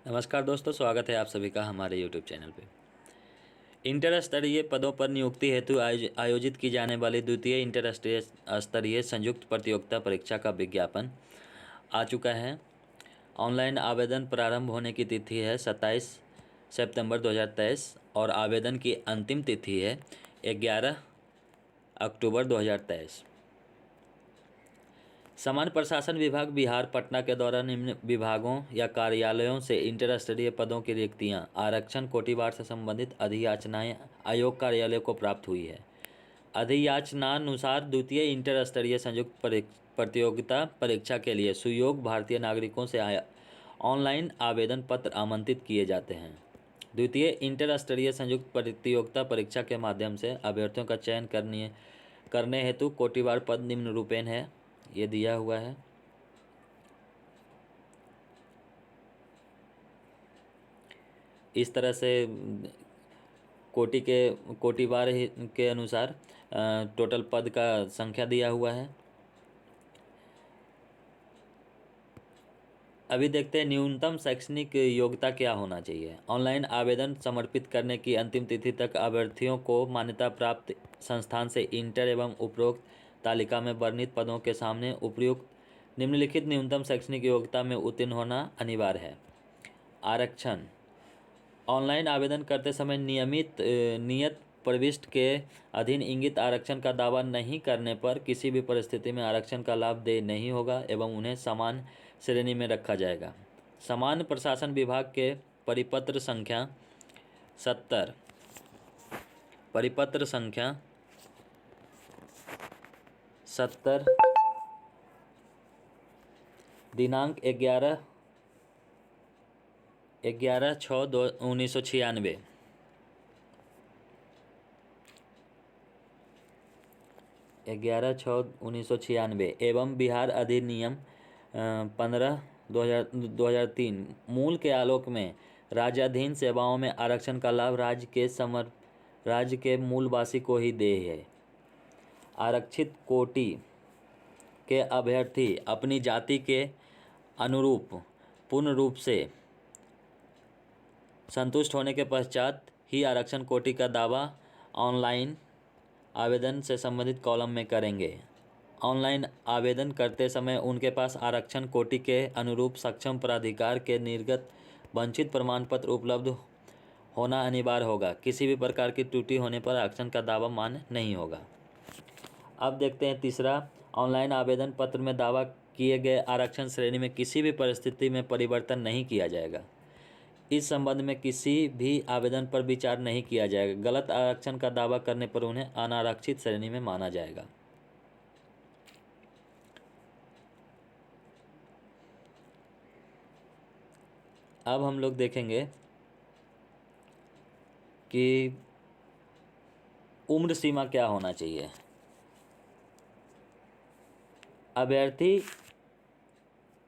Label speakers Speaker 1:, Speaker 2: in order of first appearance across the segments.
Speaker 1: नमस्कार दोस्तों, स्वागत है आप सभी का हमारे YouTube चैनल पे। इंटर स्तरीय पदों पर नियुक्ति हेतु आयोजित की जाने वाली द्वितीय इंटर स्तरीय संयुक्त प्रतियोगिता परीक्षा का विज्ञापन आ चुका है। ऑनलाइन आवेदन प्रारंभ होने की तिथि है 27 सितंबर 2023 और आवेदन की अंतिम तिथि है 11 अक्टूबर 2023। सामान्य प्रशासन विभाग बिहार पटना के द्वारा निम्न विभागों या कार्यालयों से इंटर स्तरीय पदों की रिक्तियां आरक्षण कोटिवार से संबंधित अधियाचनाएं आयोग कार्यालय को प्राप्त हुई है। अधियाचनानुसार द्वितीय इंटर स्तरीय संयुक्त प्रतियोगिता परीक्षा के लिए सुयोग्य भारतीय नागरिकों से ऑनलाइन आवेदन पत्र आमंत्रित किए जाते हैं। द्वितीय इंटर स्तरीय संयुक्त प्रतियोगिता परीक्षा के माध्यम से अभ्यर्थियों का चयन करने हेतु कोटिवार पद निम्न रूपेण है, ये दिया हुआ है। इस तरह से कोटिवार के अनुसार टोटल पद का संख्या दिया हुआ है। अभी देखते हैं न्यूनतम शैक्षणिक योग्यता क्या होना चाहिए। ऑनलाइन आवेदन समर्पित करने की अंतिम तिथि तक अभ्यर्थियों को मान्यता प्राप्त संस्थान से इंटर एवं उपरोक्त तालिका में वर्णित पदों के सामने उपयुक्त निम्नलिखित न्यूनतम शैक्षणिक योग्यता में उत्तीर्ण होना अनिवार्य है। आरक्षण ऑनलाइन आवेदन करते समय नियत प्रविष्टि के अधीन इंगित आरक्षण का दावा नहीं करने पर किसी भी परिस्थिति में आरक्षण का लाभ देय नहीं होगा एवं उन्हें समान श्रेणी में रखा जाएगा। सामान्य प्रशासन विभाग के परिपत्र संख्या 70 दिनांक 11/6/1996 11/6/1996 एवं बिहार अधिनियम 15/2003 मूल के आलोक में राज्याधीन सेवाओं में आरक्षण का लाभ राज्य के मूलवासी को ही देय है। आरक्षित कोटि के अभ्यर्थी अपनी जाति के अनुरूप पूर्ण रूप से संतुष्ट होने के पश्चात ही आरक्षण कोटि का दावा ऑनलाइन आवेदन से संबंधित कॉलम में करेंगे। ऑनलाइन आवेदन करते समय उनके पास आरक्षण कोटि के अनुरूप सक्षम प्राधिकार के निर्गत वंचित प्रमाण पत्र उपलब्ध होना अनिवार्य होगा। किसी भी प्रकार की त्रुटि होने पर आरक्षण का दावा मान्य नहीं होगा। अब देखते हैं तीसरा, ऑनलाइन आवेदन पत्र में दावा किए गए आरक्षण श्रेणी में किसी भी परिस्थिति में परिवर्तन नहीं किया जाएगा। इस संबंध में किसी भी आवेदन पर विचार नहीं किया जाएगा। गलत आरक्षण का दावा करने पर उन्हें अनारक्षित श्रेणी में माना जाएगा। अब हम लोग देखेंगे कि उम्र सीमा क्या होना चाहिए। अभ्यर्थी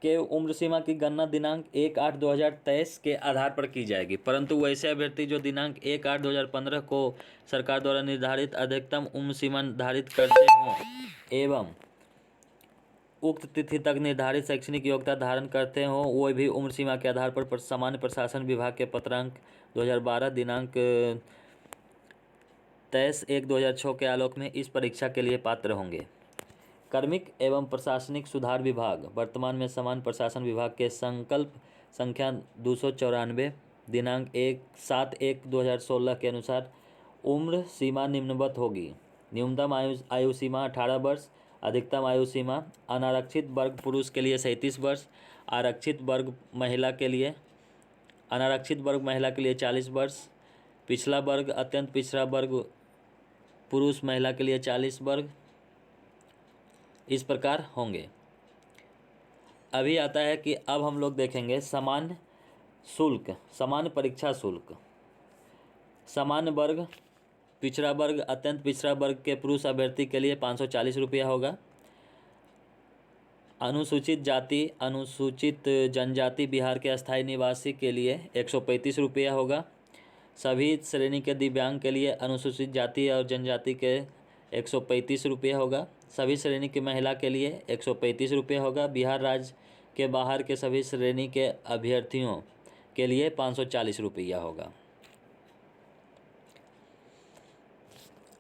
Speaker 1: के उम्र सीमा की गणना दिनांक 1/8/2023 के आधार पर की जाएगी, परंतु वैसे अभ्यर्थी जो दिनांक 1/8/2015 को सरकार द्वारा निर्धारित अधिकतम उम्र सीमा निर्धारित करते हों एवं उक्त तिथि तक निर्धारित शैक्षणिक योग्यता धारण करते हों, वो भी उम्र सीमा के आधार पर सामान्य प्रशासन विभाग के पत्रांक 2012 दिनांक 23/1/2006 के आलोक में इस परीक्षा के लिए पात्र होंगे। कार्मिक एवं प्रशासनिक सुधार विभाग वर्तमान में सामान्य प्रशासन विभाग के संकल्प संख्या 294 दिनांक 7/1/2016 के अनुसार उम्र सीमा निम्नवत होगी। न्यूनतम आयु सीमा 18 वर्ष, अधिकतम आयु सीमा अनारक्षित वर्ग पुरुष के लिए 37 वर्ष, अनारक्षित वर्ग महिला के लिए 40 वर्ष, पिछला वर्ग अत्यंत पिछड़ा वर्ग पुरुष महिला के लिए 40 वर्ग, इस प्रकार होंगे। अभी आता है कि अब हम लोग देखेंगे सामान्य परीक्षा शुल्क। सामान्य वर्ग, पिछड़ा वर्ग, अत्यंत पिछड़ा वर्ग के पुरुष अभ्यर्थी के लिए 540 रुपया होगा। अनुसूचित जाति, अनुसूचित जनजाति बिहार के अस्थायी निवासी के लिए 135 रुपया होगा। सभी श्रेणी के दिव्यांग के लिए अनुसूचित जाति और जनजाति के 135 रुपया होगा। सभी श्रेणी की महिला के लिए 135 रुपये होगा। बिहार राज्य के बाहर के सभी श्रेणी के अभ्यर्थियों के लिए 540 रुपया होगा।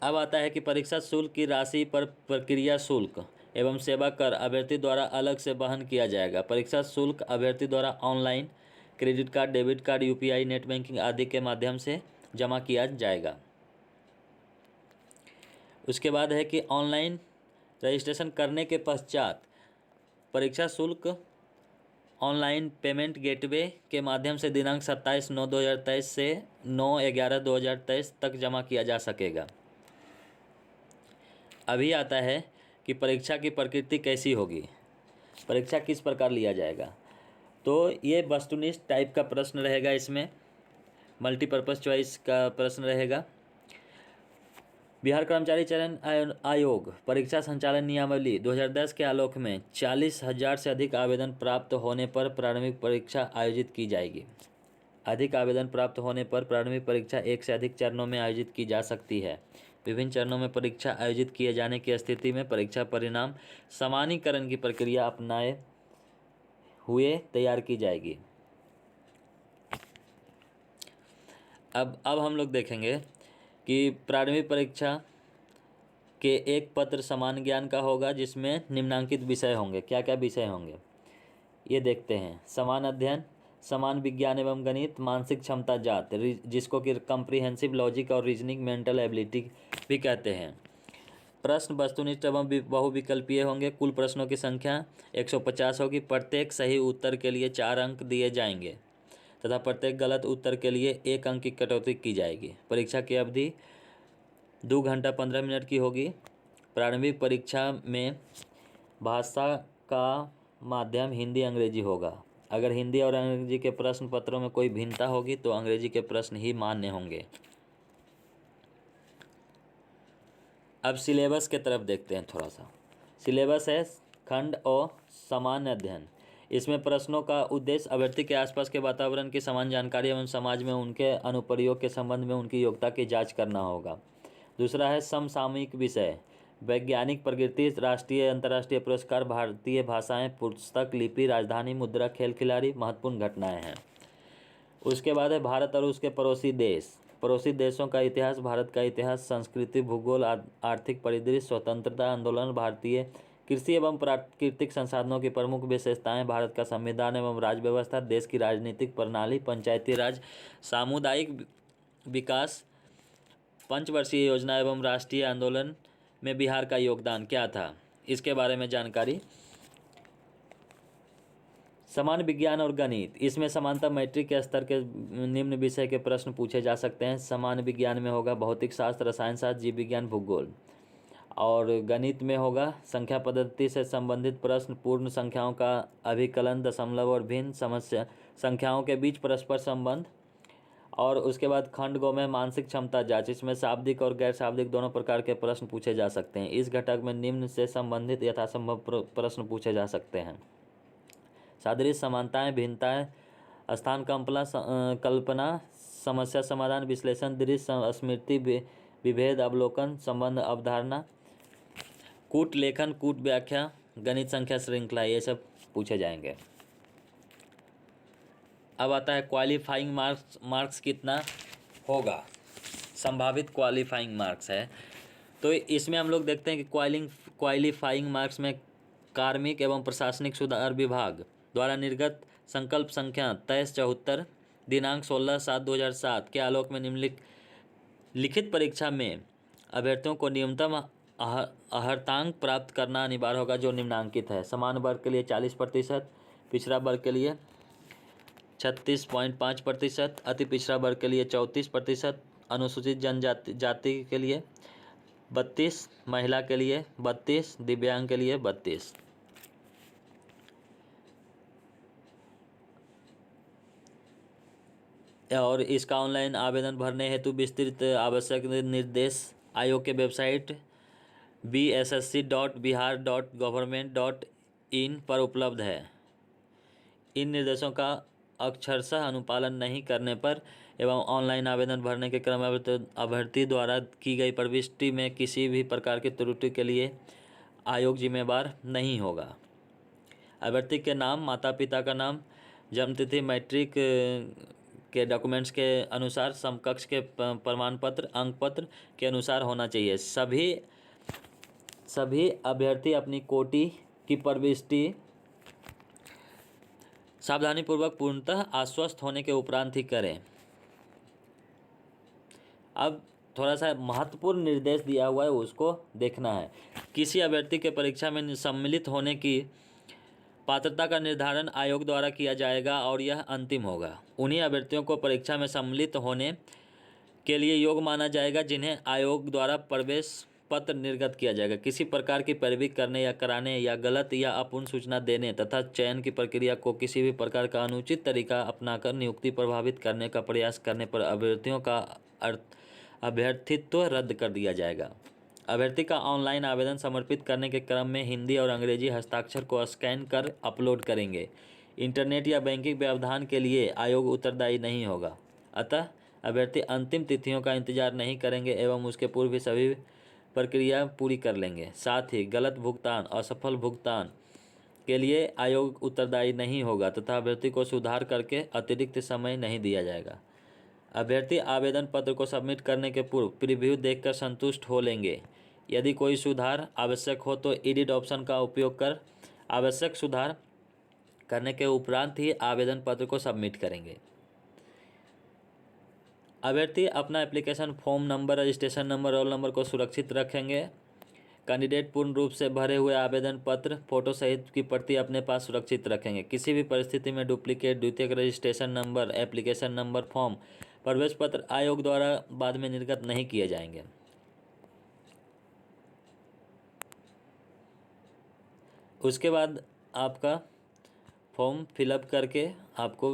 Speaker 1: अब आता है कि परीक्षा शुल्क की राशि पर प्रक्रिया शुल्क एवं सेवा कर अभ्यर्थी द्वारा अलग से वहन किया जाएगा। परीक्षा शुल्क अभ्यर्थी द्वारा online credit card, debit card, UPI, net banking आदि के माध्यम से जमा किया जाएगा। उसके बाद है कि ऑनलाइन रजिस्ट्रेशन करने के पश्चात परीक्षा शुल्क ऑनलाइन पेमेंट गेटवे के माध्यम से दिनांक 27/9/2023 से 9/11/2023 तक जमा किया जा सकेगा। अभी आता है कि परीक्षा की प्रकृति कैसी होगी, परीक्षा किस प्रकार लिया जाएगा। तो ये वस्तुनिष्ठ टाइप का प्रश्न रहेगा, इसमें मल्टीपर्पज़ चॉइस का प्रश्न रहेगा। बिहार कर्मचारी चयन आयोग परीक्षा संचालन नियमावली 2010 के आलोक में 40,000 से अधिक आवेदन प्राप्त होने पर प्रारंभिक परीक्षा आयोजित की जाएगी। अधिक आवेदन प्राप्त होने पर प्रारंभिक परीक्षा एक से अधिक चरणों में आयोजित की जा सकती है। विभिन्न चरणों में परीक्षा आयोजित किए जाने की स्थिति में परीक्षा परिणाम सामान्यीकरण की प्रक्रिया अपनाए हुए तैयार की जाएगी। अब हम लोग देखेंगे कि प्रारंभिक परीक्षा के एक पत्र सामान्य ज्ञान का होगा, जिसमें निम्नांकित विषय होंगे। क्या क्या विषय होंगे ये देखते हैं। समान अध्ययन, समान विज्ञान एवं गणित, मानसिक क्षमता जात, जिसको कि कॉम्प्रिहेंसिव लॉजिक और रीजनिंग मेंटल एबिलिटी भी कहते हैं। प्रश्न वस्तुनिष्ठ एवं बहुविकल्पीय होंगे। कुल प्रश्नों की संख्या 150 होगी। प्रत्येक सही उत्तर के लिए 4 अंक दिए जाएंगे तथा प्रत्येक गलत उत्तर के लिए 1 अंक की कटौती की जाएगी। परीक्षा की अवधि 2 घंटा 15 मिनट की होगी। प्रारंभिक परीक्षा में भाषा का माध्यम हिंदी अंग्रेजी होगा। अगर हिंदी और अंग्रेजी के प्रश्न पत्रों में कोई भिन्नता होगी तो अंग्रेजी के प्रश्न ही मान्य होंगे। अब सिलेबस के तरफ देखते हैं थोड़ा सा। सिलेबस है खंड और सामान्य अध्ययन। इसमें प्रश्नों का उद्देश्य अभ्यर्थी के आसपास के वातावरण की समान जानकारी एवं समाज में उनके अनुप्रयोग के संबंध में उनकी योग्यता की जांच करना होगा। दूसरा है समसामयिक विषय, वैज्ञानिक प्रकृति, राष्ट्रीय अंतर्राष्ट्रीय पुरस्कार, भारतीय भाषाएं, पुस्तक, लिपि, राजधानी, मुद्रा, खेल खिलाड़ी, महत्वपूर्ण घटनाएं हैं। उसके बाद है भारत और उसके पड़ोसी देश, पड़ोसी देशों का इतिहास, भारत का इतिहास, संस्कृति, भूगोल, आर्थिक परिदृश्य, स्वतंत्रता आंदोलन, भारतीय कृषि एवं प्राकृतिक संसाधनों की प्रमुख विशेषताएं, भारत का संविधान एवं राज्य व्यवस्था, देश की राजनीतिक प्रणाली, पंचायती राज, सामुदायिक विकास, पंचवर्षीय योजना एवं राष्ट्रीय आंदोलन में बिहार का योगदान क्या था, इसके बारे में जानकारी। समान विज्ञान और गणित, इसमें समानता मैट्रिक के स्तर के निम्न विषय के प्रश्न पूछे जा सकते हैं। समान विज्ञान में होगा भौतिक शास्त्र, रसायन शास्त्र, जीव विज्ञान, भूगोल। और गणित में होगा संख्या पद्धति से संबंधित प्रश्न, पूर्ण संख्याओं का अभिकलन, दशमलव और भिन्न समस्या, संख्याओं के बीच परस्पर संबंध। और उसके बाद खंड गो में मानसिक क्षमता जांच, इसमें शाब्दिक और गैर शाब्दिक दोनों प्रकार के प्रश्न पूछे जा सकते हैं। इस घटक में निम्न से संबंधित यथासंभव प्रश्न पूछे जा सकते हैं। सादृश्य, समानताएं, भिन्नताएं, स्थान कल्पना, समस्या समाधान, विश्लेषण, दृश्य, स्मृति, विभेद, अवलोकन, संबंध, अवधारणा, कूट लेखन, कूट व्याख्या, गणित संख्या श्रृंखला, ये सब पूछे जाएंगे। अब आता है क्वालिफाइंग मार्क्स कितना होगा, संभावित क्वालिफाइंग मार्क्स है। तो इसमें हम लोग देखते हैं कि क्वालिफाइंग मार्क्स में कार्मिक एवं प्रशासनिक सुधार विभाग द्वारा निर्गत संकल्प संख्या 2374 दिनांक 16/7/2007 के आलोक में निम्नलिखित परीक्षा में अभ्यर्थियों को न्यूनतम अर्हतांक प्राप्त करना अनिवार्य होगा, जो निम्नांकित है। समान वर्ग के लिए 40%, पिछड़ा वर्ग के लिए 36.5%, अति पिछड़ा वर्ग के लिए 34%, अनुसूचित जाति के लिए 32, महिला के लिए 32, दिव्यांग के लिए 32। और इसका ऑनलाइन आवेदन भरने हेतु विस्तृत आवश्यक निर्देश आयोग के वेबसाइट bssc.bihar.government.in पर उपलब्ध है। इन निर्देशों का अक्षरशः अनुपालन नहीं करने पर एवं ऑनलाइन आवेदन भरने के क्रम में अभ्यर्थी द्वारा की गई प्रविष्टि में किसी भी प्रकार की त्रुटि के लिए आयोग जिम्मेदार नहीं होगा। अभ्यर्थी के नाम, माता पिता का नाम, जन्म तिथि मैट्रिक के डॉक्यूमेंट्स के अनुसार, समकक्ष के प्रमाण पत्र, अंक पत्र के अनुसार होना चाहिए। सभी अभ्यर्थी अपनी कोटि की प्रविष्टि सावधानीपूर्वक पूर्णतः आश्वस्त होने के उपरांत ही करें। अब थोड़ा सा महत्वपूर्ण निर्देश दिया हुआ है, उसको देखना है। किसी अभ्यर्थी के परीक्षा में सम्मिलित होने की पात्रता का निर्धारण आयोग द्वारा किया जाएगा और यह अंतिम होगा। उन्हीं अभ्यर्थियों को परीक्षा में सम्मिलित होने के लिए योग्य माना जाएगा जिन्हें आयोग द्वारा प्रवेश पत्र निर्गत किया जाएगा। किसी प्रकार की पैरवी करने या कराने या गलत या अपूर्ण सूचना देने तथा चयन की प्रक्रिया को किसी भी प्रकार का अनुचित तरीका अपनाकर नियुक्ति प्रभावित करने का प्रयास करने पर अभ्यर्थियों का अभ्यर्थित्व रद्द कर दिया जाएगा। अभ्यर्थी का ऑनलाइन आवेदन समर्पित करने के क्रम में हिंदी और अंग्रेजी हस्ताक्षर को स्कैन कर अपलोड करेंगे। इंटरनेट या बैंकिंग व्यवधान के लिए आयोग उत्तरदायी नहीं होगा। अतः अभ्यर्थी अंतिम तिथियों का इंतजार नहीं करेंगे एवं उसके पूर्व भी सभी प्रक्रिया पूरी कर लेंगे। साथ ही गलत भुगतान, असफल भुगतान के लिए आयोग उत्तरदायी नहीं होगा तथा अभ्यर्थी को सुधार करके अतिरिक्त समय नहीं दिया जाएगा। अभ्यर्थी आवेदन पत्र को सबमिट करने के पूर्व प्रीव्यू देखकर संतुष्ट हो लेंगे। यदि कोई सुधार आवश्यक हो तो एडिट ऑप्शन का उपयोग कर आवश्यक सुधार करने के उपरांत ही आवेदन पत्र को सबमिट करेंगे। अभ्यर्थी अपना application form number, registration number, roll number को सुरक्षित रखेंगे। कैंडिडेट पूर्ण रूप से भरे हुए आवेदन पत्र फोटो सहित की प्रति अपने पास सुरक्षित रखेंगे। किसी भी परिस्थिति में डुप्लीकेट, द्वितीयक registration number, application number, form, प्रवेश पत्र आयोग द्वारा बाद में निर्गत नहीं किए जाएंगे। उसके बाद आपका फॉर्म फिलअप करके आपको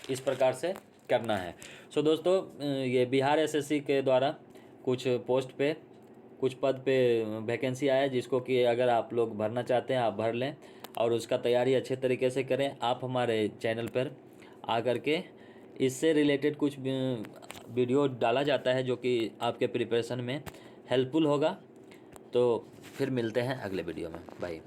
Speaker 1: इस प्रकार से करना है। सो दोस्तों, ये बिहार एसएससी के द्वारा कुछ पोस्ट पे, कुछ पद पे वैकेंसी आया है, जिसको कि अगर आप लोग भरना चाहते हैं आप भर लें और उसका तैयारी अच्छे तरीके से करें। आप हमारे चैनल पर आकर के इससे रिलेटेड कुछ वीडियो डाला जाता है जो कि आपके प्रिपरेशन में हेल्पफुल होगा। तो फिर मिलते हैं अगले वीडियो में। बाय।